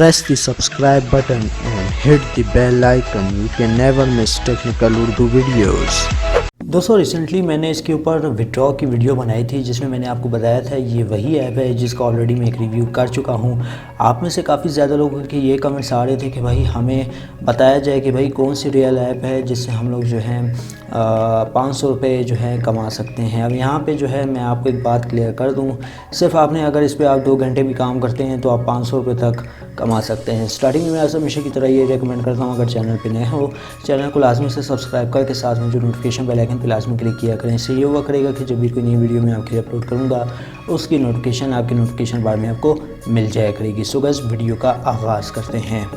Press the subscribe button and hit the bell icon. You can never miss technical Urdu videos. दोस्तों recently मैंने इसके ऊपर withdraw की video बनाई थी जिसमें मैंने आपको बताया था ये वही ऐप है जिसका ऑलरेडी मैं एक रिव्यू कर चुका हूँ। आप में से काफ़ी ज़्यादा लोगों के ये कमेंट्स आ रहे थे कि भाई हमें बताया जाए कि भाई कौन सी रियल ऐप है जिससे हम लोग जो है 500 रुपये जो है कमा सकते हैं। अब यहाँ पे जो है मैं आपको एक बात क्लियर कर दूँ, सिर्फ आपने अगर इस पर आप 2 घंटे भी काम करते हैं तो आप 500 रुपये तक कमा सकते हैं। स्टार्टिंग में मैं हमेशा की तरह ये रेकमेंड करता हूँ, अगर चैनल पे नए हो चैनल को लाजमी से सब्सक्राइब करके साथ में जो नोटिफिकेशन बेल आइकन पे लाजमी क्लिक किया करें। इससे ये हुआ करेगा कि जब भी कोई नई वीडियो मैं आपके लिए अपलोड करूँगा उसकी नोटिफिकेशन आपके नोटिफिकेशन बार में आपको मिल जाया करेगी। सो गाइस वीडियो का आगाज़ करते हैं।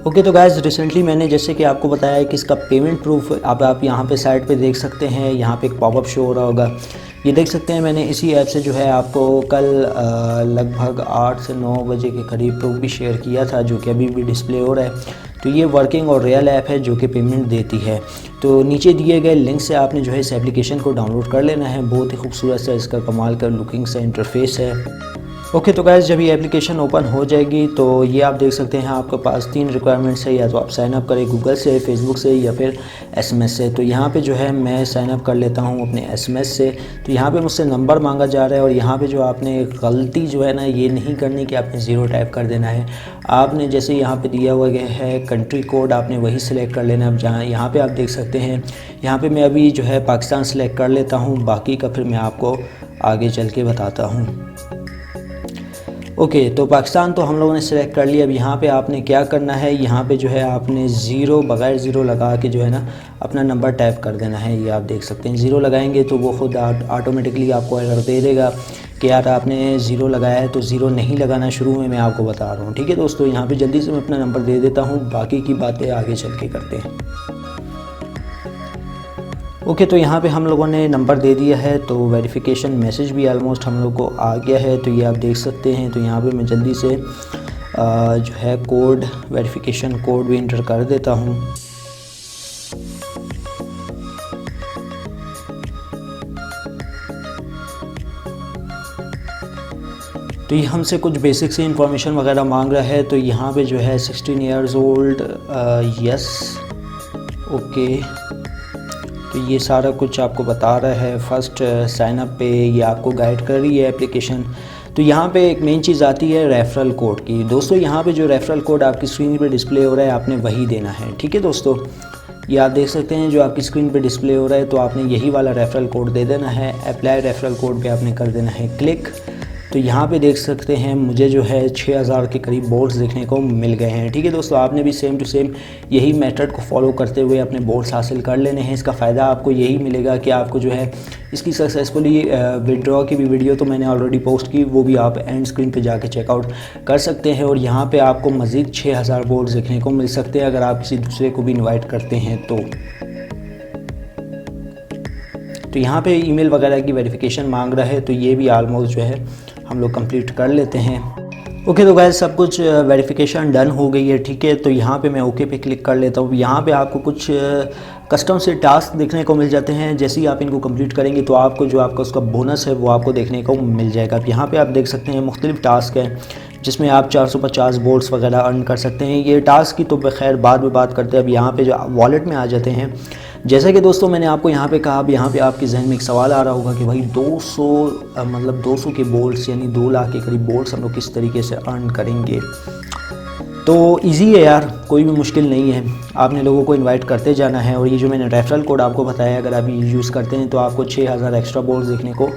ओके तो गाइस रिसेंटली मैंने जैसे कि आपको बताया है कि इसका पेमेंट प्रूफ अब आप यहाँ पे साइट पे देख सकते हैं। यहाँ पे एक पॉपअप शो हो रहा होगा, ये देख सकते हैं। मैंने इसी ऐप से जो है आपको कल लगभग 8 से 9 बजे के करीब प्रूफ भी शेयर किया था, जो कि अभी भी डिस्प्ले हो रहा है। तो ये वर्किंग और रियल ऐप है जो कि पेमेंट देती है। तो नीचे दिए गए लिंक से आपने जो है इस एप्लीकेशन को डाउनलोड कर लेना है। बहुत ही खूबसूरत सा इसका कमाल का लुकिंग सा इंटरफेस है। ओके तो गाइस जब ये एप्लीकेशन ओपन हो जाएगी तो ये आप देख सकते हैं आपके पास 3 रिक्वायरमेंट्स है, या तो आप साइन अप करें गूगल से, फेसबुक से या फिर एसएमएस से। तो यहाँ पे जो है मैं साइन अप कर लेता हूँ अपने एसएमएस से। तो यहाँ पे मुझसे नंबर मांगा जा रहा है और यहाँ पे जो आपने गलती जो है ना ये नहीं करनी कि आपने 0 टाइप कर देना है। आपने जैसे यहाँ पे दिया हुआ है कंट्री कोड, आपने वही सिलेक्ट कर लेना है। अब जहाँ यहाँ पे आप देख सकते हैं, यहाँ पे मैं अभी जो है पाकिस्तान सिलेक्ट कर लेता हूँ, बाकी का फिर मैं आपको आगे चल के बताता हूँ। ओके तो पाकिस्तान तो हम लोगों ने सिलेक्ट कर लिया। अब यहाँ पे आपने क्या करना है, यहाँ पे जो है आपने बग़ैर ज़ीरो लगा के जो है ना अपना नंबर टाइप कर देना है। ये आप देख सकते हैं 0 लगाएंगे तो वो खुद ऑटोमेटिकली आपको एरर दे देगा कि यार आपने 0 लगाया है। तो 0 नहीं लगाना शुरू में मैं आपको बता रहा हूँ, ठीक है दोस्तों। यहाँ पर जल्दी से मैं अपना नंबर दे देता हूँ, बाकी की बातें आगे चल के करते हैं। ओके तो यहाँ पे हम लोगों ने नंबर दे दिया है, तो वेरिफिकेशन मैसेज भी ऑलमोस्ट हम लोग को आ गया है। तो ये आप देख सकते हैं। तो यहाँ पे मैं जल्दी से जो है कोड वेरिफिकेशन कोड भी इंटर कर देता हूँ। तो ये हमसे कुछ बेसिक सी इंफॉर्मेशन वगैरह मांग रहा है। तो यहाँ पे जो है 16 ईयर्स ओल्ड, यस, ओके। तो ये सारा कुछ आपको बता रहा है। फर्स्ट साइन अप पे ये आपको गाइड कर रही है एप्लीकेशन। तो यहाँ पे एक मेन चीज़ आती है रेफरल कोड की। दोस्तों यहाँ पे जो रेफरल कोड आपकी स्क्रीन पे डिस्प्ले हो रहा है आपने वही देना है, ठीक है दोस्तों। ये आप देख सकते हैं जो आपकी स्क्रीन पे डिस्प्ले हो रहा है, तो आपने यही वाला रेफरल कोड दे देना है। अप्लाई रेफरल कोड पे आपने कर देना है क्लिक। तो यहाँ पे देख सकते हैं मुझे जो है 6000 के करीब बोर्ड्स देखने को मिल गए हैं, ठीक है दोस्तों। आपने भी सेम टू सेम यही मेथड को फॉलो करते हुए अपने बोर्ड्स हासिल कर लेने हैं। इसका फ़ायदा आपको यही मिलेगा कि आपको जो है इसकी सक्सेसफुली विड्रॉ की भी वीडियो तो मैंने ऑलरेडी पोस्ट की, वो भी आप एंड स्क्रीन पे जाके चेकआउट कर सकते हैं। और यहाँ पे आपको मज़ीद 6000 बोर्ड्स देखने को मिल सकते हैं अगर आप किसी दूसरे को भी इन्वाइट करते हैं तो यहाँ पे ईमेल वगैरह की वेरिफिकेशन मांग रहा है, तो ये भी ऑलमोस्ट जो है हम लोग कंप्लीट कर लेते हैं। ओके तो गाइस सब कुछ वेरिफिकेशन डन हो गई है, ठीक है। तो यहाँ पे मैं ओके पे क्लिक कर लेता हूँ। यहाँ पे आपको कुछ कस्टम से टास्क देखने को मिल जाते हैं। जैसे ही आप इनको कंप्लीट करेंगे तो आपको जो आपका उसका बोनस है वो आपको देखने को मिल जाएगा। अब यहाँ पे आप देख सकते हैं मुख्तलिफ टास्क हैं जिसमें आप 450 बोर्ड्स वगैरह अर्न कर सकते हैं। ये टास्क की तो खैर बाद में बात करते हैं। अब यहाँ पे जो वॉलेट में आ जाते हैं, जैसा कि दोस्तों मैंने आपको यहाँ पे कहा, अब यहाँ पे आपके जहन में एक सवाल आ रहा होगा कि भाई 200 के बोल्ट्स यानी 2 लाख के करीब बोल्ट्स हम लोग किस तरीके से अर्न करेंगे। तो इजी है यार, कोई भी मुश्किल नहीं है। आपने लोगों को इनवाइट करते जाना है और ये जो मैंने रेफरल कोड आपको बताया अगर आप ये यूज़ करते हैं तो आपको 6000 एक्स्ट्रा बोल्ट्स देखने को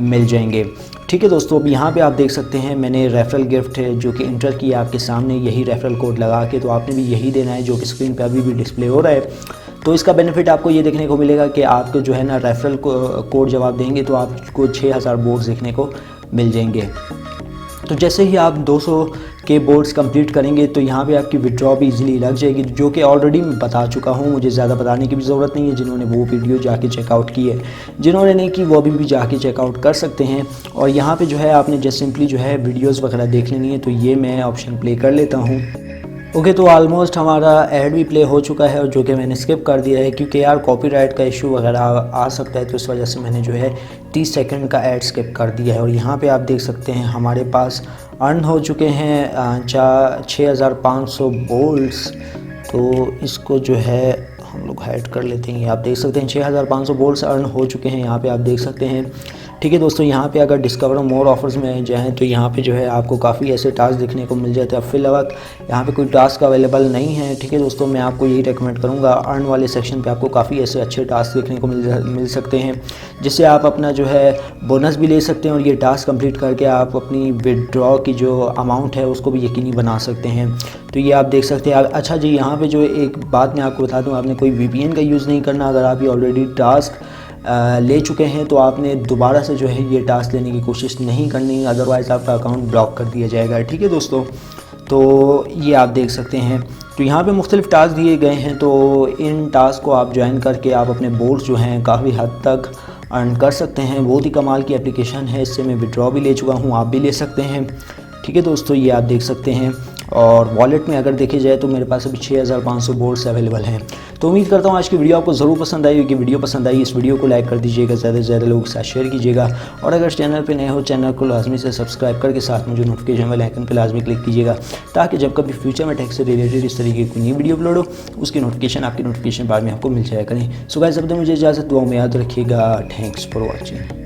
मिल जाएंगे, ठीक है दोस्तों। अब यहाँ पे आप देख सकते हैं मैंने रेफरल गिफ्ट है जो कि इंटर किया आपके सामने, यही रेफरल कोड लगा के। तो आपने भी यही देना है जो कि स्क्रीन पे अभी भी डिस्प्ले हो रहा है। तो इसका बेनिफिट आपको ये देखने को मिलेगा कि आपको जो है ना रेफरल कोड जब आप देंगे तो आपको 6000 बोर्ड्स देखने को मिल जाएंगे। तो जैसे ही आप 200 के बोर्ड्स कंप्लीट करेंगे तो यहाँ पे आपकी विड्रॉ भी इजीली लग जाएगी, जो कि ऑलरेडी मैं बता चुका हूँ, मुझे ज़्यादा बताने की भी ज़रूरत नहीं है। जिन्होंने वो वीडियो जाके चेकआउट की है, जिन्होंने नहीं की वो भी जाके चेकआउट कर सकते हैं। और यहाँ पे जो है आपने जस्ट सिंपली जो है वीडियोज़ वगैरह देख लेनी है। तो ये मैं ऑप्शन प्ले कर लेता हूँ। ओके तो ऑलमोस्ट हमारा ऐड भी प्ले हो चुका है और जो कि मैंने स्किप कर दिया है क्योंकि यार कॉपीराइट का इशू वगैरह आ सकता है, तो इस वजह से मैंने जो है 30 सेकंड का ऐड स्किप कर दिया है। और यहाँ पे आप देख सकते हैं हमारे पास अर्न हो चुके हैं 6500 बोल्ट्स। तो इसको जो है हम लोग हाइड कर लेते हैं। ये आप देख सकते हैं 6500 बोल्ट्स अर्न हो चुके हैं, यहाँ पे आप देख सकते हैं। ठीक है दोस्तों, यहाँ पे अगर डिस्कवर मोर ऑफर्स में जाएँ तो यहाँ पे जो है आपको काफ़ी ऐसे टास्क देखने को मिल जाते हैं। अब फिलहाल यहाँ पे कोई टास्क अवेलेबल नहीं है। ठीक है दोस्तों, मैं आपको यही रेकमेंड करूँगा, अर्न वाले सेक्शन पे आपको काफ़ी ऐसे अच्छे टास्क देखने को मिल सकते हैं, जिससे आप अपना जो है बोनस भी ले सकते हैं और ये टास्क कंप्लीट करके आप अपनी विदड्रॉ की जो अमाउंट है उसको भी यकीनी बना सकते हैं। तो ये आप देख सकते हैं। अच्छा जी, यहाँ पे जो एक बात मैं आपको बता दूँ, आपने कोई VPN का यूज़ नहीं करना। अगर आप ये ऑलरेडी टास्क ले चुके हैं तो आपने दोबारा से जो है ये टास्क लेने की कोशिश नहीं करनी, अदरवाइज़ आपका अकाउंट ब्लॉक कर दिया जाएगा। ठीक है दोस्तों, तो ये आप देख सकते हैं। तो यहाँ पे मुख्तलिफ़ टास्क दिए गए हैं, तो इन टास्क को आप ज्वाइन करके आप अपने बोल्ट्स जो हैं काफ़ी हद तक अर्न कर सकते हैं। बहुत ही कमाल की एप्लीकेशन है, इससे मैं विड्रॉ भी ले चुका हूँ, आप भी ले सकते हैं। ठीक है दोस्तों, ये आप देख सकते हैं। और वॉलेट में अगर देखे जाए तो मेरे पास अभी 6500 बोल्ट्स अवेलेबल हैं। तो उम्मीद करता हूँ आज की वीडियो आपको ज़रूर पसंद आई होगी। वीडियो पसंद आई इस वीडियो को लाइक कर दीजिएगा, ज़्यादा से ज़्यादा लोगों के साथ शेयर कीजिएगा। और अगर चैनल पे नए हो, चैनल को लाजमी से सब्सक्राइब करके साथ में जो नोटिफिकेशन वाले आइकन पर लाजमी क्लिक कीजिएगा, ताकि जब कभी फ्यूचर में टेक से रिलेटेड इस तरीके की नई वीडियो अपलोड हो उसकी नोटिफिकेशन आपकी नोटिफिकेशन बाद में आपको मिल जाया करें। सो गाइस, अब तक मुझे इजाज़त, दुआ में याद रखिएगा। Thanks for watching.